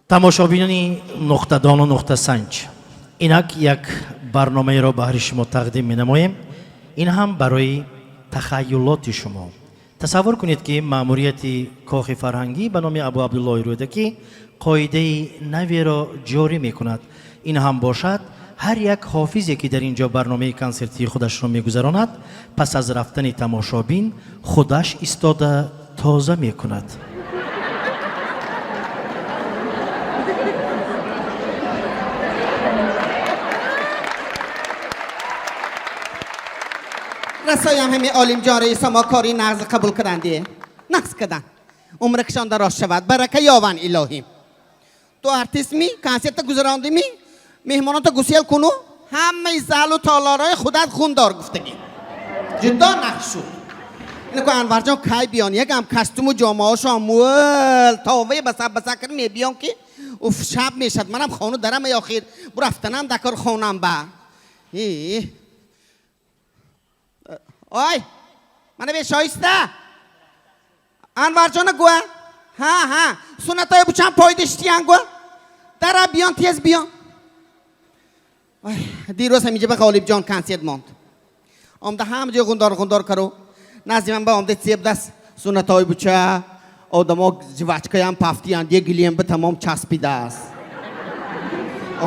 тамошобини нуқтадону нуқтасанҷ, инак як барномаеро баҳри шумо тақдим менамоем. ин ҳам барои тахайюлоти шумо. тасаввур кунед ки маъмурияти кохи фарҳангӣ ба номи абу абдуллоҳи рӯдакӣ қоидаи наверо ҷорӣ мекунад. ин ҳам бошад, ҳар як ҳофизе ки дар ин ҷо барномаи консертии худашро мегузаронад, пас аз рафтани тамошобин худаш истода тоза мекунад. رسایم همه عالم جان رئیس ما کاری نقض قبول کردن نقض کردن عمرکشان دراز شود برکه یاون الهی تو ارتیست می کنسرت گذراندی می مهمانات گسیل کنو همه زل و تالارای خودت خوندار گفتگی جدا نقش شد اینو که انور جان کی بیان یکم کاستوم و جامعه شامول تاوه بسا کرد می بیان که اف شب میشد منم خانو درم یا خیر برفتنم دکار خونم با آی منو به شایسته انور جان گوه ها سنتای بچم پایدشتیان گوه در بیان تیز بیان دیروز همیشه به غالب جان کنسرت ماند آمده همجا خوندار کرو نزدی من با آمده سیب دست سنتای بچه آدم ها جوچکه هم پفتیان یه گلیم به تمام چسبیده است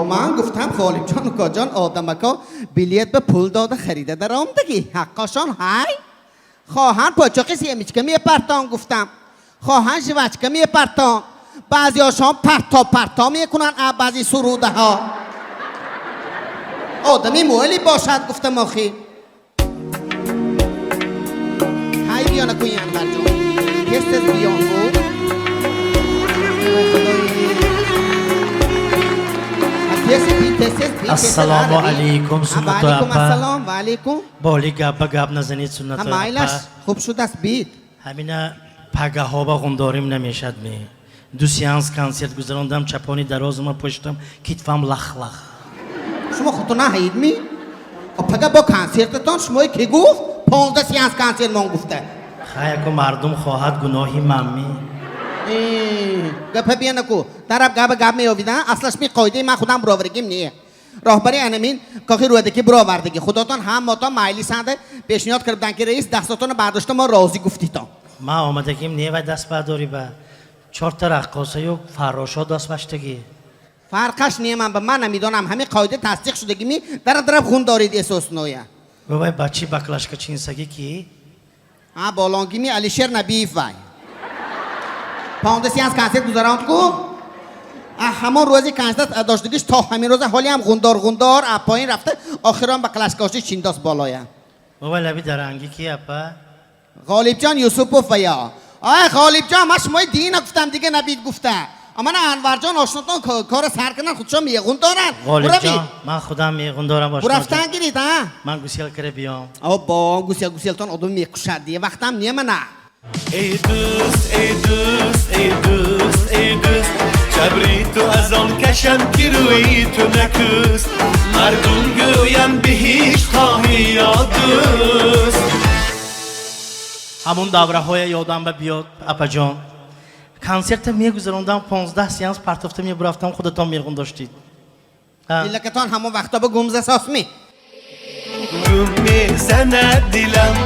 من گفتم غالب جان و کاجان آدم که بلیت به پول داده خریده در آمدگی حقاشان های خواهن پاچاقی سیمیچکه میپرتان گفتم خواهن جوچکه میپرتان بعضی هاشان پرتا میکنن بعضی سروده ها آدمی مولی باشد گفتم آخی های بیانه کنی انور جان کست از بیان بود السلام علیکم سنتو السلام و علیکم بالی گاب نزنید سنتو همایلش خوب شد است بید همینه پگه ها با غنداریم نمیشد می دو سیانس کنسرت گذراندم چپانی درازم پشتم کتفم لخ شما خودتو نهید می؟ پگه با کنسرتتان شما که گفت 15 سیانس کنسرت من گفته خیلی که مردم خواهد گناهی ممی گپ بیا نکو طرف گپ میآویدن اصلش می قاعده من خودم براورگیم نیه راهبری انمین کاخی رودکی براوردگی خداتان هم ماتان مایلی سنده پیشنهاد کردن که رئیس دستاتون برداشت ما راضی گفتیتان ما آمدگیم نیه و دست برداری با 4 تا رقاصه و فراشا دست بشتگی فرقش نیه من به من نمیدانم همه قاعده تصدیق شدگی می در خون دارید احساس نویه بابای بچی بکلاشکا چینسگی کی؟ بالانگی می علیشیر نبیف وای 15 سیانس کنسرت گذراند کو همان روزی کنسرت داشتگیش تا همین روز حالی هم غندار پایین رفته آخران با کلاشکاشی چینداس بالایه بابا لبی درنگی کی اپا؟ غالب جان یوسفوف یا غالب جان من شمای دین گفتم دیگه نبید گفته اما نه انور جان آشناتان کار سر کنن خودشان میغون دارن غالب جان من خودم میغون دارم باشم برفتن گیرید ها من گوسیل کره بیام با گوسیل تان آدم میکشد دیگه وقتم نیه من نه ای دوست جبری تو از آن کشم که روی تو نکست مردم گویم به هیچ خواهی یا دوست همون دوره های یادم بیاد اپا جان کنسرت میگذراندم 15 سیانس پرتفته میبرفتم خودتان میغون داشتید ایلا که تان همون وقتا به گمز اساس می گم میزند دلم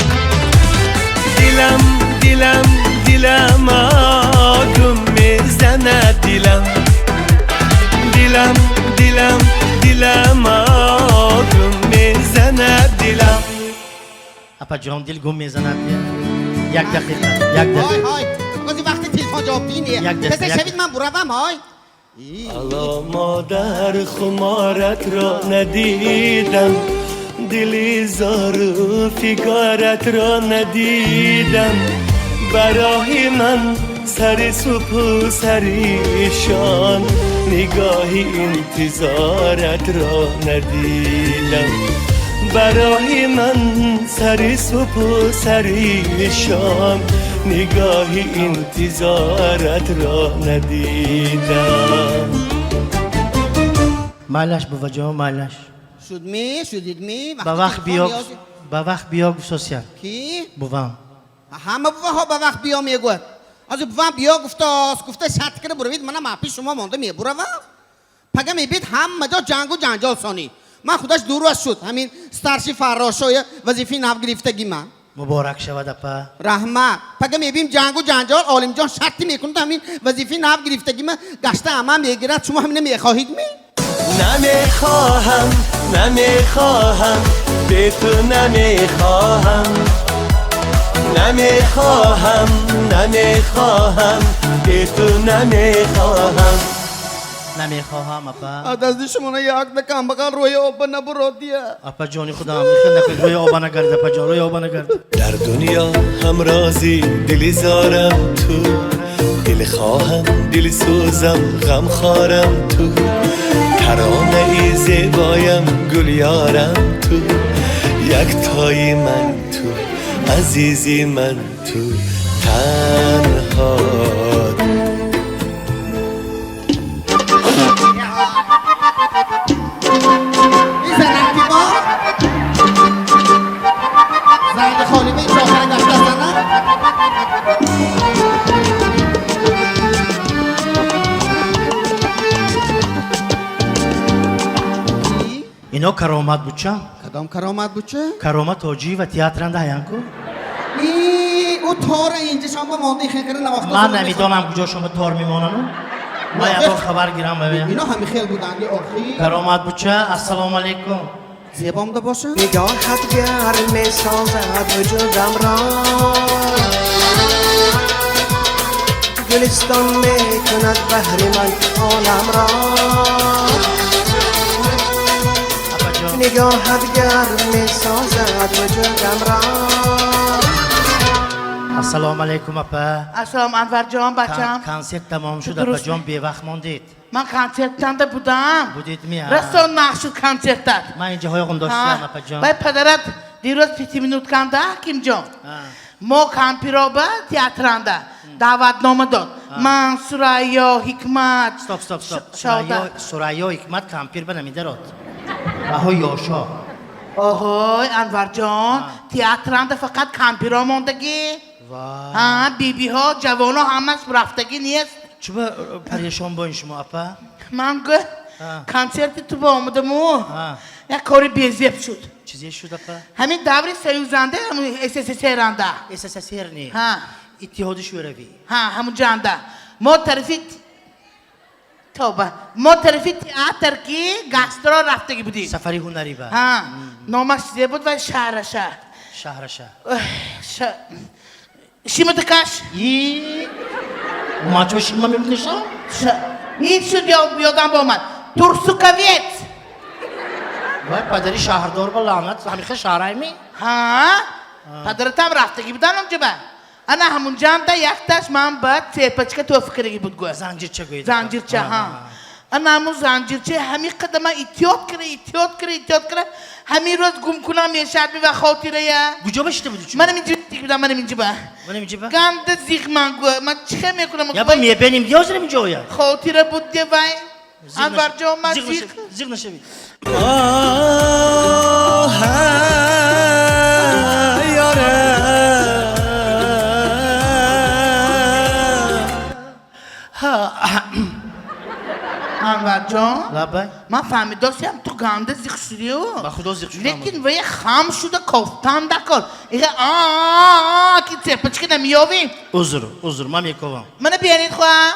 گم میزند دلم گم میزند دلم اپا جان دل گم میزند یک دقیقه های بازی وقتی تلفن جواب دینیه بسه شوید من بروم های الا مادر خمارت را ندیدم دلی زار و فیگارت را ندیدم برای من سر صبح و سریشان نگاهی انتظارت را ندیدم برای من سر صبح و سریشان نگاهی انتظارت را ندیدم مالش بابا جان مالش شدید می با وقت بیا سوسیال کی؟ بوام همه بوها با وقت بیا میگوید از بابا بیا گفته شرط کنه بروید منم مافی شما مونده می برو پگه میبید همه جا جنگ و جنجال سانی من خودش دور از شد همین ستارشی فراشای وظیفه نو گرفتگی من مبارک شود اپا رحمت پگه میبیم جنگ و جنجال عالم جان شرطی میکنه همین وظیفه نو گرفتگی من گشته اما میگیرد شما همین نمیخواهید می نمیخواهم به تو نمیخواهم به تو نمیخواهم اپا دست شما یک دکم بقیل روی آبا نبرو دیا اپا جانی خدا میخواد نکنی روی آبا نگرد اپا جان روی آبا نگرد در دنیا هم رازی دلی زارم تو دل خواهم دل سوزم غم خارم تو ترانه ای زیبایم گل یارم تو یک تای من تو عزیزی من تو تنها میزنن که با زنگ خالی به این چاکر گشته زنن اینا کرامت بود چه؟ کدام کرامت بود چه؟ کرامت آجی و تیاترنده هیان کو؟ او تار اینجا شما مانده خیلی کرده نواخته من نمیدانم کجا شما تار میمانم من یک بار خبر گیرم ببینم اینا همه خیلی بودن یه آخی کرامت بود چه؟ السلام علیکم زیبام ده باشه؟ نگاهت گرم می سازد وجودم را گلستان می کند بحر من عالم را اپا جان نگاهت گرم می سازد وجودم را السلام علیکم اپا السلام انور جان بچم کنسرت تمام شد اپا جان بی وقت ماندید من کنسرتتان ده بودم بودید می رستان نقشد کنسرتت من اینجا های داشتم اپا جان باید پدرت دیروز 20 minut کنده حکیم جان ما کمپی را به تیاترانده دعوت نامه داد من سریا حکمت استاپ شاده سریا حکمت کمپیر به نمیده راد رها یاشا آهای انور جان تیاترانده فقط کمپی را موندگی وای بیبی ها جوان ها همش رفتگی نیست چوبه پریشان با این شما اپا من گه کنسرت تو با آمدم آه. یک کاری بیزیب شد چیزی شد اپا همین دوری سیوزنده همون SSSR رنده SSSR نی ها اتحاد شوروی همون جانده ما طرفی توبه ما طرفی تئاتر کی گاسترو رفتگی بودی سفری هنری با ها نامش چیزی بود و شهر شهر شیمت کش ما چه شما می‌کنیشم این شد یادم با من ترسوکویت وای پدری شهردار با لعنت همیشه شهرای می ها پدرتم رفتگی بودن اونجا با انا همون جانده یک تاش من بعد سیپچکه تو فکرگی بود گوه زنجیرچه گوید زنجیرچه ها انا همون زنجیرچه همین قدمه ایتیاد کرده همین روز گم کنم یه شرمی و خاطره یا کجا بشته بودی چون منم اینجا دیگه بودم منم اینجا با منم اینجا با گنده زیخ من گوه من چه میکنم یا با میبینیم دیازم اینجا یا خاطره بود دیگه وای انور جان من زیغ نشوید انور جان لابای من فهمیدم تو گنده زیخ شدی با خدا زیغ شدم لیکن وی خام شده کفتن دکن ایگه که سپچکه نمیابیم عذر من میکنم من بیانید خواهم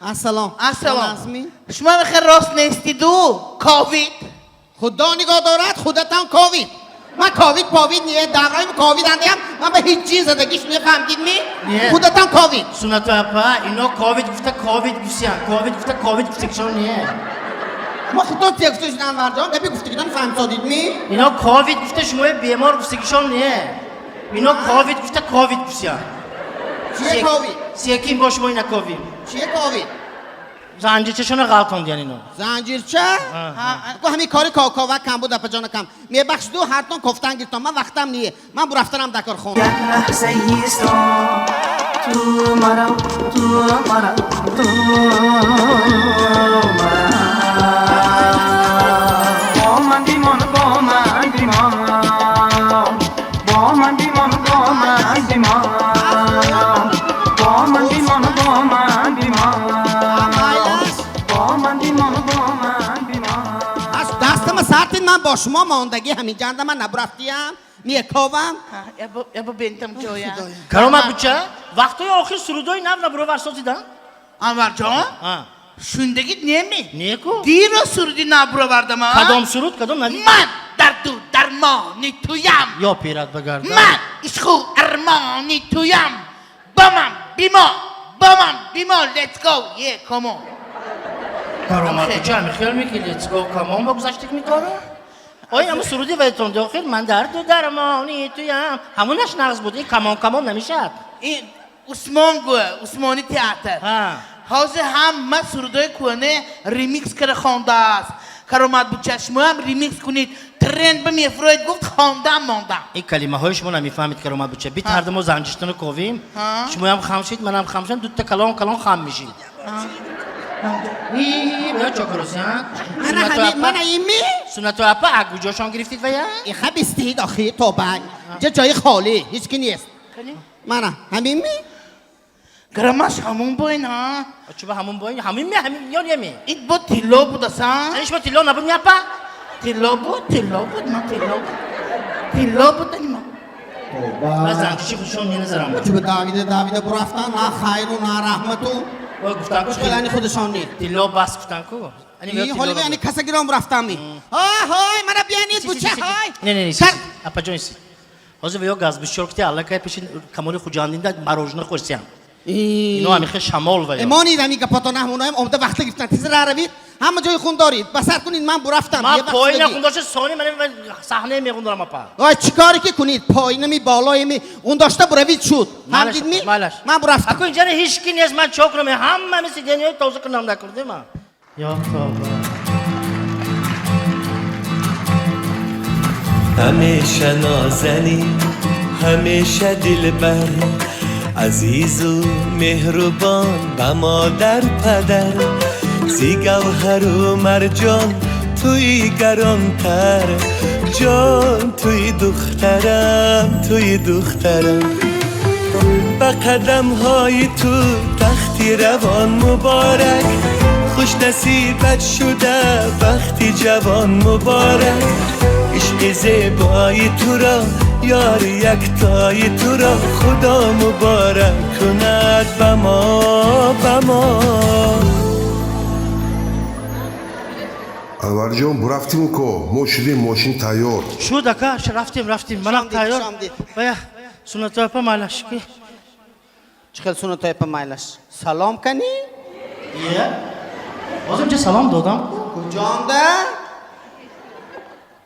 السلام السلام شما بخیر راست نیستی دو کووید خدا نگاه دارد خودتان کووید من کووید پاوید نیه دقایق کووید اندیم من به هیچ چیز زدگیش میفهمدید می خودتان کووید سنت اپا اینا کووید گفته کووید گفته کشان نیه ما خودتان تکستوش انور جان ببی گفته کدن فهمسادید می اینا کووید گفته شما بیمار گفته کشان نیه اینا کووید گفته کووید گفته چیه کووید؟ سیکیم با شما اینا کووید چیه کووید؟ زنجیرچه‌شون غلطان دیان اینا زنجیرچه؟ تو همین کاری کاکاوک کم بود اپا جان کم میبخش دو هر تون کفتن گیرتان من وقتم نیه من برو رفتنم دکار خون یک لحظه ایستا تو مرا با من بیمان با من بیمان با شما ماندگی همین جند من نبرفتیم میکاوم ابو بنتم جویا Karomat bucha, vaqti oxir surudoy nav buro varsotida. Anvar Can Ha. shundagi nemi Niye ku? diro surdi nabro vardam ha Kadom surud, kadom nadi? man dardu darmoni tuyam Yo pirat bagarda. من عشقو ارمانی تویم بامم بیما let's go yeah come on Karomat bucha, میخیال میگی let's go come on بگذاشتک میکاره. آیا اما سرودی ویتون داخل من درد و درمانی تویم همونش نقص بود این کمان نمیشد. این عثمانی تئاتر ها. حاضر همه سرودای کنه ریمیکس کرده خوانده است کارآمد بود چشمو هم ریمیکس کنید ترند به میفروید گفت خواندم ماندم این کلمه های شما نمیفهمید کارآمد بچه بیت هر دم زنجشتون کویم شما هم خام شید منم خام شدم دو تا کلام خام میشید بیا چوکروسیان من ایمی سنت و اپا اگو جاشون گرفتید ویا این خبیستید آخی توبه جای خالی هیچ کی نیست من همیمی گرمش همون باین ها چه به همون باین همین یا نمی این بود تیلو بود اصلا اینش با تیلو نبود میاپا تیلو بود دنیم از زنجشی خوشون یه نظرم چه به داوید برفتن نه خیر و نه رحمت و گفتن کو خیلی خودشان نیست تیلو باس گفتن کو این حالی بیانی کسا گیرم رفتم می های من بیانید بچه های نه اپا جونیسی حاضر ویا گاز بشورکتی الله که پیشین کمالی خوجاندینده مروجنه خوشیم اینو همیشه شمال ویا ایمانی دمی که پاتو نمونایم اومده وقت گرفتن تیز را روید همه جای خون دارید بسر کنید من برفتم من پایین خون داشته سانی من صحنه میخون دارم اپا آی چیکاری که کنید پایین می بالای می اون داشته بروید شد همدید می من برفتم اکو اینجا هیچ کی نیست من چوکرم همه مثل دنیای توزیع کنم نکرده من یا بابا همیشه نازنی همیشه دلبر عزیز و مهربان به مادر پدر زی گوهر و مرجان توی گرانتر جان توی دخترم به قدم های تو تختی روان مبارک خوش نصیبت شده وقتی جوان مبارک عشق زیبای تو را یار یکتای تو را خدا مبارک کند به ما انور جان برفتیم کو ما شدیم ماشین تیار شد اکا رفتیم منم تیار بیا سنت اپا مالش کی چخیل سنت اپا مایلش سلام کنی؟ یه بازم چه سلام دادم کجام ده؟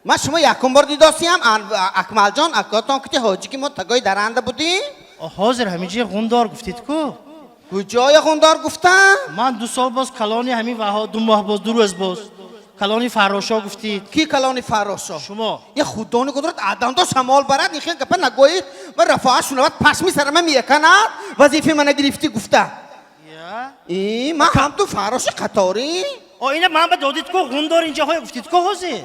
من شما یکم بار دیداستیم اکمل جان اکاتان کتی حاجی که ما تگای درنده بودی؟ حاضر همیشه غوندار گفتید کو کجای غوندار گفتم؟ من 2 سال باز کلانی همین وها 2 ماه باز 2 روز باز کلانی فراشا گفتید کی کلانی فراشا؟ شما یه خوددانی قدرت آدم تو شمال برد نیخیل گپه نگویید و رفاقه شنوات پشمی سرمه میکند وظیفه من گرفتی گفته ای من هم تو فراش قطاری؟ اینه من به دادید کو غوندار اینجا های گفتید کو حاضر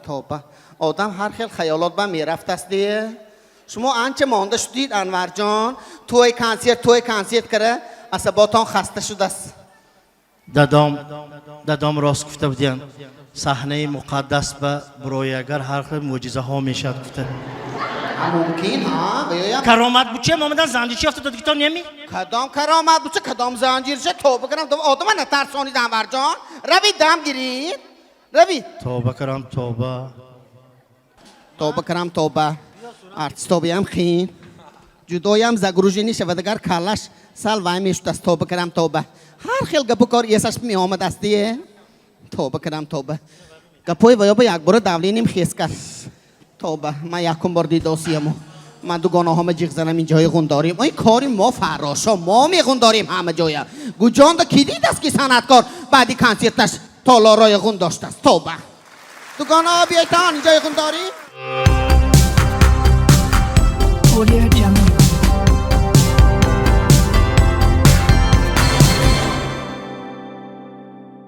توبه آدم هر خیل خیالات با میرفت است دیگه شما آنچه مانده شدید انور جان توی کنسیت کرده عصباتان خسته شده است دادام راست گفته بودیم صحنه مقدس به برای اگر هر خیل معجزه ها میشد گفته ممکن ها بیایم کرامت بچه محمدان زنجیرچی افتاد دادی تو نمی کدام کرامت بچه کدام زنجیرچه توبه کنم آدم نترسانید انور جان روید دم گیرید روید توبه کرم توبه ارتستا بیم خین جدایم زگروژی نیشه و دگر کلش سال وای میشد است توبه کرم توبه هر خیل گپو کار یسش می آمد است دیگه توبه کرم توبه گپوی ویا با یک بار داولی نیم خیس کرد توبه من یکم بار دیداسیم من دو گناه همه جیغ زنم این جای غونداریم این کاری ما فراشا ما می غونداریم همه جای گوجان دا کی دید است که صنعتکار بعدی کنسیرتش تالارای غوند داشته است توبه دو گناه بیایتان این جای غونداریم Audio